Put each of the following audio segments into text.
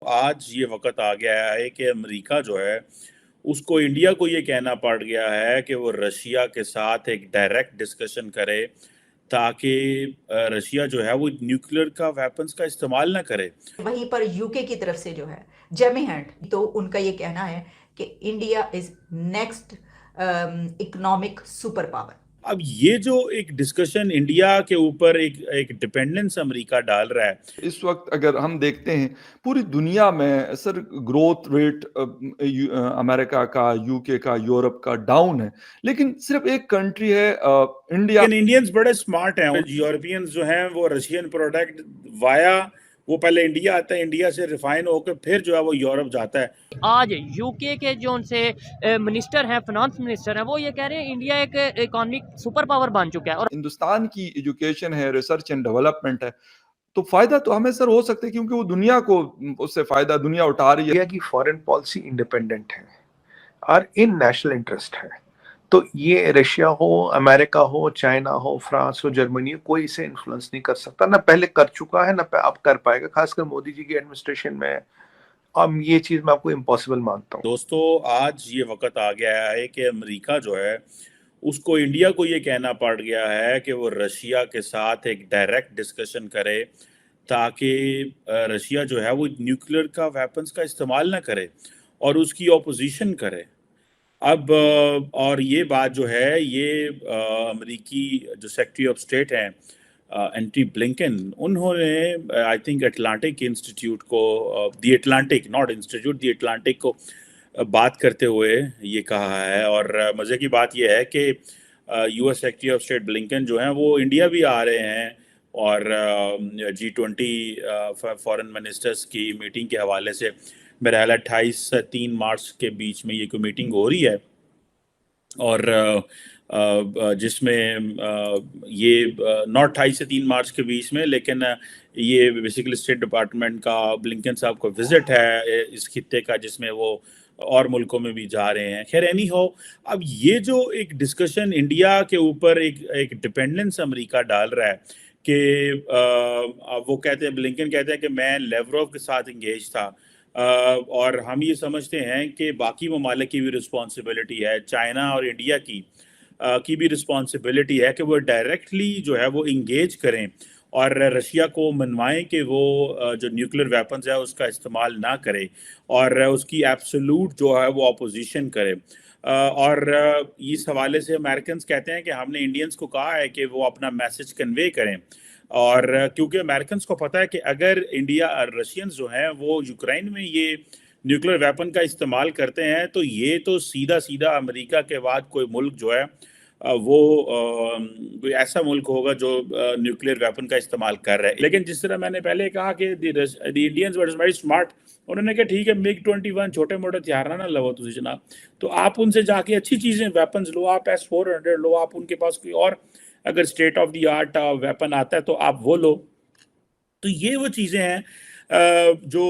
आज ये वक़्त आ गया है कि अमेरिका जो है, उसको इंडिया को ये कहना पड़ गया है कि वो रशिया के साथ एक डायरेक्ट डिस्कशन करे, ताकि रशिया जो है वो न्यूक्लियर का वेपन्स का इस्तेमाल ना करे। वहीं पर यूके की तरफ से जो है जेमी हंट, तो उनका ये कहना है कि India is next economic super power. अब ये जो एक डिस्कशन इंडिया के ऊपर एक एक डिपेंडेंस अमेरिका डाल रहा है। इस वक्त अगर हम देखते हैं पूरी दुनिया में सर ग्रोथ रेट अमेरिका का, यूके का, यूरोप का डाउन है, लेकिन सिर्फ एक कंट्री है इंडिया। लेकिन इंडियंस बड़े स्मार्ट हैं। यूरोपियंस जो हैं वो रशियन प्रोडक्ट वाया वो पहले इंडिया आता है, इंडिया से रिफाइन होकर फिर जो है वो यूरोप जाता है। आज यूके के जो उनसे मिनिस्टर हैं, फाइनेंस मिनिस्टर हैं, वो ये कह रहे हैं इंडिया एक इकोनॉमिक सुपर पावर बन चुका है। और हिंदुस्तान की एजुकेशन है, रिसर्च एंड डेवलपमेंट है, तो फायदा तो हमें सर हो सकता है, क्योंकि वो दुनिया को उससे फायदा दुनिया उठा रही है। इंडिया की फॉरेन पॉलिसी इंडिपेंडेंट है और इन नेशनल इंटरेस्ट है, तो ये रशिया हो, अमेरिका हो, चाइना हो, फ्रांस हो, जर्मनी हो, कोई इसे इन्फ्लुएंस नहीं कर सकता, ना पहले कर चुका है ना अब कर पाएगा, खासकर मोदी जी की एडमिनिस्ट्रेशन में। अब ये चीज मैं आपको इम्पॉसिबल मानता हूँ। दोस्तों, आज ये वक्त आ गया है कि अमेरिका जो है, उसको इंडिया को ये कहना पड़ गया है कि वो रशिया के साथ एक डायरेक्ट डिस्कशन करे, ताकि रशिया जो है वो न्यूक्लियर का वेपन्स का इस्तेमाल ना करे और उसकी ऑपोजिशन करे। अब और ये बात जो है ये अमेरिकी जो सेक्रेटरी ऑफ स्टेट हैं एंटी ब्लिंकन, उन्होंने आई थिंक अटलांटिक इंस्टीट्यूट को the Atlantic not institute the Atlantic को बात करते हुए ये कहा है। और मज़े की बात ये है कि US secretary of state Blinken जो हैं वो इंडिया भी आ रहे हैं, और G20 फॉरेन मिनिस्टर्स की मीटिंग के हवाले से मेरा ख्याल 28 से 3 मार्च के बीच में ये कोई मीटिंग हो रही है, और जिसमें ये नॉट 28 से 3 मार्च के बीच में, लेकिन ये बेसिकली स्टेट डिपार्टमेंट का ब्लिंकन साहब का विजिट है इस खित्ते का, जिसमें वो और मुल्कों में भी जा रहे हैं। खैर एनी हो, अब ये जो एक डिस्कशन इंडिया के ऊपर एक डिपेंडेंस अमेरिका डाल रहा है कि वो कहते हैं, ब्लिंकन कहते हैं कि मैं लेवरोव के साथ इंगेज था, और हम ये समझते हैं कि बाकी ममालिक की भी रिस्पॉन्सिबिलिटी है, चाइना और इंडिया की भी रिस्पॉन्सिबिलिटी है कि वो डायरेक्टली जो है वो इंगेज करें और रशिया को मनवाएं कि वो जो न्यूक्लियर वेपन्स है उसका इस्तेमाल ना करे, और उसकी एब्सोल्यूट जो है वो अपोजिशन करे। और इस हवाले से अमेरिकन्स कहते हैं कि हमने इंडियंस को कहा है कि वो अपना मैसेज कन्वे करें, और क्योंकि अमेरिकन्स को पता है कि अगर इंडिया रशियंस जो हैं वो यूक्रेन में ये न्यूक्लियर वेपन का इस्तेमाल करते हैं, तो ये तो सीधा सीधा अमेरिका के बाद कोई मुल्क जो है वो कोई ऐसा मुल्क होगा जो न्यूक्लियर वेपन का इस्तेमाल कर रहा है। लेकिन जिस तरह मैंने पहले कहा कि the Indians were very smart, उन्होंने कहा ठीक है MiG-21 छोटे मोटे हथियार ना लवो तुझे जनाब, तो आप उनसे जाके अच्छी चीज़ें वेपन्स लो, आप S-400 लो, आप उनके पास कोई और अगर state of the art weapon आता है तो आप वो लो। तो ये वो चीज़ें हैं जो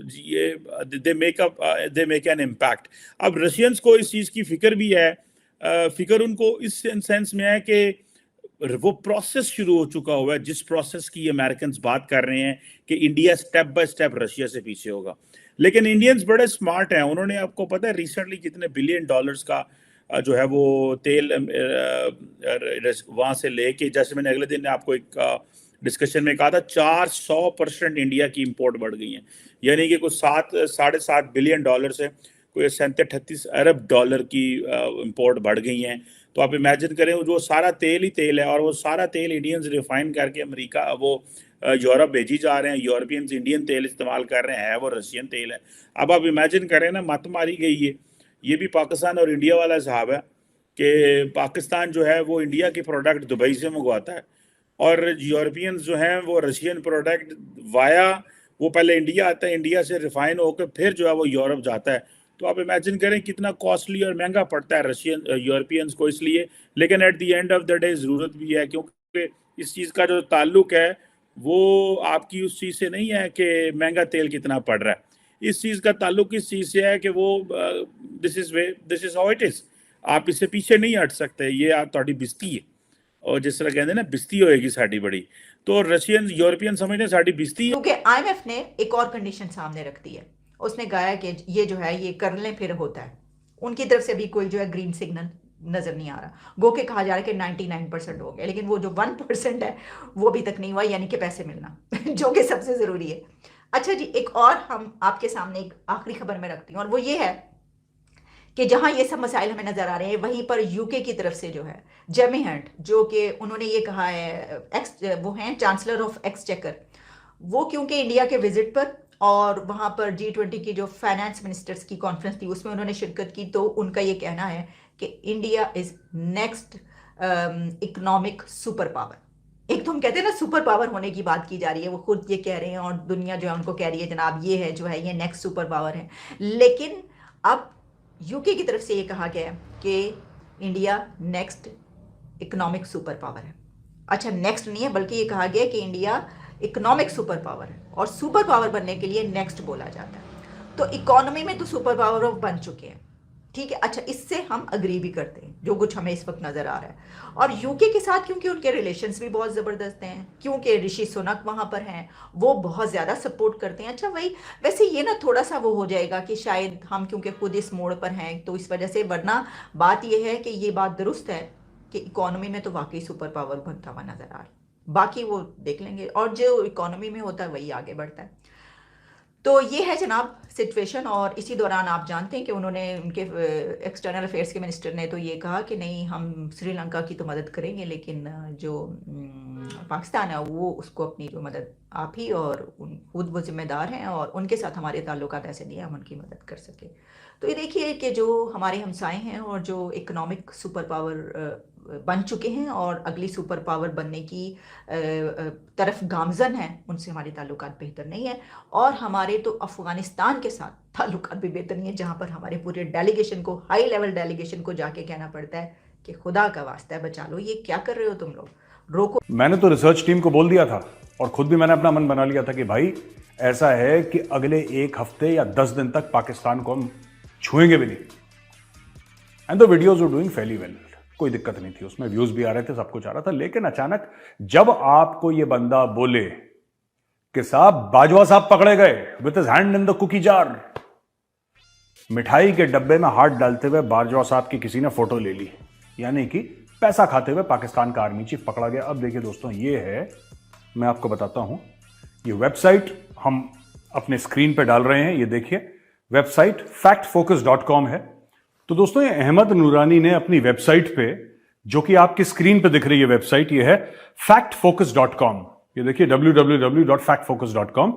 ये दे मेक एन इम्पैक्ट। अब रशियंस को इस चीज़ की फिक्र भी है, फिक्र उनको इस सेंस में है कि वो प्रोसेस शुरू हो चुका हुआ है, जिस प्रोसेस की अमेरिकन बात कर रहे हैं कि India step by step Russia से पीछे होगा। लेकिन इंडियंस बड़े स्मार्ट हैं, उन्होंने, आपको पता है रिसेंटली कितने बिलियन डॉलर्स का जो है वो तेल वहाँ से लेके, जैसे मैंने अगले दिन आपको एक डिस्कशन में कहा था, 400% इंडिया की इंपोर्ट बढ़ गई है, यानी कि कुछ 7.5 बिलियन डॉलर से कोई 37-38 अरब डॉलर की इंपोर्ट बढ़ गई हैं। तो आप इमेजिन करें, जो सारा तेल ही तेल है, और वो सारा तेल इंडियंस रिफाइन करके अमेरिका वो यूरोप भेजी जा रहे हैं, यूरोपियंस इंडियन तेल इस्तेमाल कर रहे हैं, वो रशियन तेल है। अब आप इमेजिन करें ना, मत मारी गई है। ये भी पाकिस्तान और इंडिया वाला हिसाब है कि पाकिस्तान जो है वो इंडिया के प्रोडक्ट दुबई से मंगवाता है, और यूरोपियंस जो हैं वो रशियन प्रोडक्ट वाया वो पहले इंडिया आता है, इंडिया से रिफाइन होकर फिर जो है वो यूरोप जाता है। तो आप इमेजिन करें कितना कॉस्टली और महंगा पड़ता है रशियन यूरोपियंस को इसलिए। लेकिन at the end of the day ज़रूरत भी है, क्योंकि इस चीज़ का जो ताल्लुक है वो आपकी उस चीज़ से नहीं है कि महंगा तेल कितना पड़ रहा है। इस चीज़ का ताल्लुक इस चीज़ से है कि वो this is how it is. आप इससे पीछे नहीं हट सकते, ये आप थोड़ी बिस्ती है। और जिस तरह कहते हैं ना बिस्ती होएगी साड़ी बड़ी, तो रशियन यूरोपियन समझते साड़ी बिस्ती। क्योंकि आईएमएफ ने एक और कंडीशन सामने रख दी है, उसने कहा है कि ये जो है ये कर लें फिर होता है। उनकी तरफ से भी कोई जो है ग्रीन सिग्नल नजर नहीं आ रहा। गो के कहा जा रहा है कि 99% हो गया, लेकिन वो जो 1% है वो अभी तक नहीं हुआ, यानी कि पैसे मिलना जो कि सबसे जरूरी है। अच्छा जी, एक और हम आपके सामने एक आखिरी खबर में रखती हूँ, और वो ये है कि जहां ये सब मसाइल हमें नजर आ रहे हैं, वहीं पर यूके की तरफ से जो है जेमी हंट, जो कि उन्होंने ये कहा है, वो हैं चांसलर ऑफ एक्सचेकर, वो क्योंकि इंडिया के विजिट पर और वहां पर G20 की जो फाइनेंस मिनिस्टर्स की कॉन्फ्रेंस थी उसमें उन्होंने शिरकत की, तो उनका ये कहना है कि India is next economic super power. एक तो हम कहते हैं ना सुपर पावर होने की बात की जा रही है, वो खुद ये कह रहे हैं और दुनिया जो है उनको कह रही है जनाब ये है जो है ये नेक्स्ट सुपर पावर है। लेकिन अब यूके की तरफ से ये कहा गया है कि India next economic super power है। अच्छा, नेक्स्ट नहीं है, बल्कि ये कहा गया है कि इंडिया इकोनॉमिक सुपर पावर है, और सुपर पावर बनने के लिए नेक्स्ट बोला जाता है। तो इकोनॉमी में तो सुपर पावर बन चुके हैं, ठीक है। अच्छा, इससे हम अग्री भी करते हैं जो कुछ हमें इस वक्त नजर आ रहा है। और यूके के साथ क्योंकि उनके रिलेशंस भी बहुत ज़बरदस्त हैं, क्योंकि ऋषि सुनक वहाँ पर हैं, वो बहुत ज़्यादा सपोर्ट करते हैं। अच्छा, वही वैसे ये ना थोड़ा सा वो हो जाएगा कि शायद हम क्योंकि खुद इस मोड़ पर हैं तो इस वजह से, वरना बात ये है कि ये बात दुरुस्त है कि इकोनॉमी में तो वाकई सुपर पावर बनता हुआ नजर आ रहा है। बाकी वो देख लेंगे, और जो इकोनॉमी में होता है वही आगे बढ़ता है। तो ये है जनाब सिचुएशन। और इसी दौरान आप जानते हैं कि उन्होंने, उनके एक्सटर्नल अफेयर्स के मिनिस्टर ने तो ये कहा कि नहीं, हम श्रीलंका की तो मदद करेंगे, लेकिन जो पाकिस्तान है वो उसको अपनी जो मदद आप ही और खुद वो जिम्मेदार हैं, और उनके साथ हमारे ताल्लुकात ऐसे नहीं है हम उनकी मदद कर सके। तो ये देखिए कि जो हमारे हमसाए हैं और जो इकोनॉमिक सुपर पावर बन चुके हैं और अगली सुपर पावर बनने की तरफ गामजन है, उनसे हमारे ताल्लुकात बेहतर नहीं है। और हमारे तो अफगानिस्तान के साथ ताल्लुकात भी बेहतर नहीं है, जहां पर हमारे पूरे डेलीगेशन को, हाई लेवल डेलीगेशन को जाके कहना पड़ता है कि खुदा का वास्ता है बचा लो, ये क्या कर रहे हो तुम लोग, रोको। मैंने तो रिसर्च टीम को बोल दिया था और खुद भी मैंने अपना मन बना लिया था कि भाई ऐसा है कि अगले 1 हफ्ते या 10 दिन तक पाकिस्तान को हम छुएंगे भी नहीं। And the videos were doing fairly well, कोई दिक्कत नहीं थी उसमें, व्यूज भी आ रहे थे, सब कुछ आ रहा था। लेकिन अचानक जब आपको ये बंदा बोले कि साहब बाजवा साहब पकड़े गए with his hand in the cookie jar, मिठाई के डब्बे में हाथ डालते हुए बाजवा साहब की किसी ने फोटो ले ली, यानी कि पैसा खाते हुए पाकिस्तान का आर्मी चीफ पकड़ा गया। अब देखिए दोस्तों, ये है, मैं आपको बताता हूं, ये वेबसाइट हम अपने स्क्रीन पे डाल रहे हैं, ये देखिए, वेबसाइट factfocus.com है। तो दोस्तों, ये अहमद नूरानी ने अपनी वेबसाइट पे, जो कि आपकी स्क्रीन पे दिख रही है वेबसाइट, ये है factfocus.com, ये देखिए www.factfocus.com।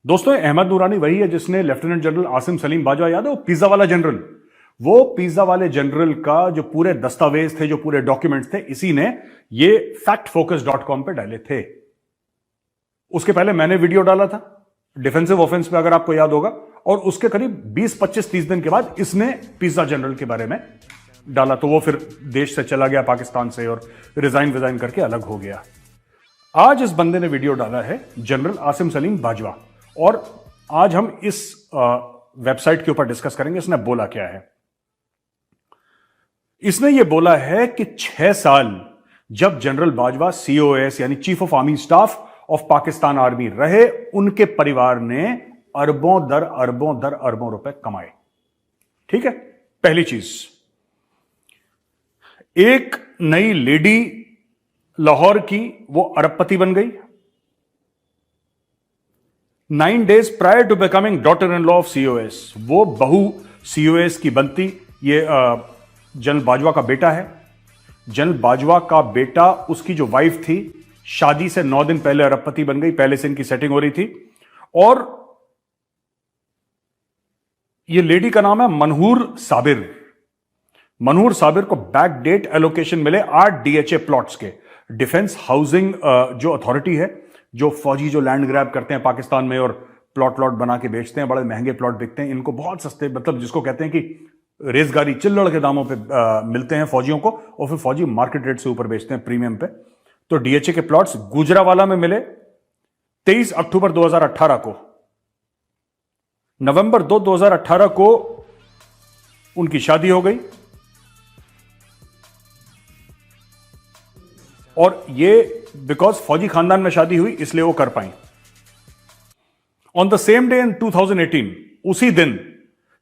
दोस्तों, अहमद नूरानी वही है जिसने लेफ्टिनेंट जनरल आसिम सलीम बाजवा, याद है वो पिज्जा वाला जनरल, वो पिज्जा वाले जनरल का जो पूरे दस्तावेज थे, जो पूरे डॉक्यूमेंट्स थे, इसी ने ये factfocus.com पे डाले थे। उसके पहले मैंने वीडियो डाला था डिफेंसिव ऑफेंस पे, अगर आपको याद होगा, और उसके करीब 20, 25, 30 दिन के बाद इसने पिज्जा जनरल के बारे में डाला, तो वो फिर देश से चला गया पाकिस्तान से और रिजाइन करके अलग हो गया। आज इस बंदे ने वीडियो डाला है, जनरल आसिम सलीम बाजवा, और आज हम इस वेबसाइट के ऊपर डिस्कस करेंगे इसने बोला क्या है। इसने ये बोला है कि 6 साल जब जनरल बाजवा COS यानी chief of army staff of Pakistan army रहे, उनके परिवार ने अरबों दर अरबों रुपए कमाए। ठीक है, पहली चीज। एक नई लेडी लाहौर की, वो अरबपति बन गई 9 days prior to becoming daughter in law of COS, वो बहू COS की बनती। ये जनरल बाजवा का बेटा है। जनरल बाजवा का बेटा, उसकी जो वाइफ थी, शादी से 9 दिन पहले अरबपति बन गई, पहले से इनकी सेटिंग हो रही थी। और ये लेडी का नाम है मनहूर साबिर। मनहूर साबिर को बैक डेट एलोकेशन मिले 8 DHA प्लॉट्स के। डिफेंस हाउसिंग जो अथॉरिटी है, जो फौजी जो लैंड ग्रैब करते हैं पाकिस्तान में और प्लॉट बना के बेचते हैं, बड़े महंगे प्लॉट बिकते हैं, इनको बहुत सस्ते, मतलब जिसको कहते हैं कि रेजगारी चिल्लड़ के दामों पे मिलते हैं फौजियों को, और फिर फौजी मार्केट रेट से ऊपर बेचते हैं प्रीमियम पे। तो DHA के प्लॉट्स गुजरावाला में मिले 23 अक्टूबर 2018 को। नवंबर 2, 2018 को उनकी शादी हो गई। और ये बिकॉज फौजी खानदान में शादी हुई इसलिए वो कर पाई। On the same day in 2018, उसी दिन,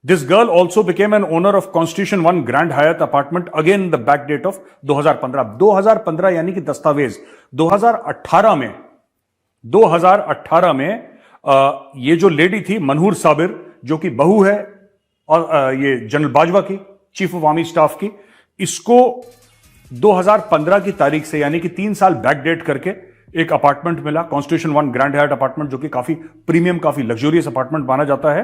this girl also became an owner of Constitution 1 Grand Hyatt apartment, again the back date of 2015 यानी कि दस्तावेज 2018 में ये जो लेडी थी मनहूर साबिर, जो कि बहू है और ये जनरल बाजवा की, चीफ ऑफ आर्मी स्टाफ की, इसको 2015 की तारीख से यानी कि 3 साल बैक डेट करके एक अपार्टमेंट मिला, कॉन्स्टिट्यूशन 1 ग्रैंड हायत अपार्टमेंट, जो कि काफी प्रीमियम, काफी लग्जरियस अपार्टमेंट माना जाता है।